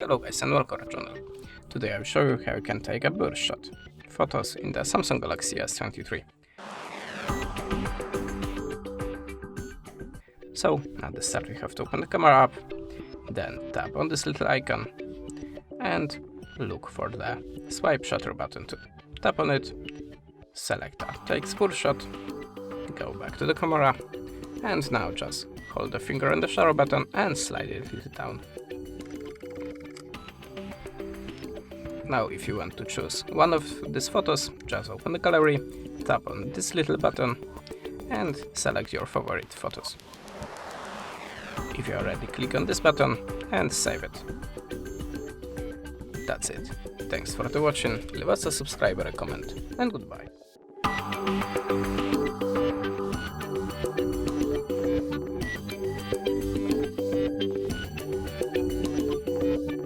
Hello guys and welcome to our channel. Today I will show you how you can take a burst shot photos in the Samsung Galaxy S23. So at the start we have to open the camera app, then tap on this little icon and look for the swipe shutter button to tap on it, select a take burst shot, go back to the camera and now just hold the finger on the shutter button and slide it a little down. Now if you want to choose one of these photos, just open the gallery, tap on this little button and select your favorite photos. If you are ready, click on this button and save it. That's it. Thanks for watching, leave us a subscribe or a comment, and goodbye.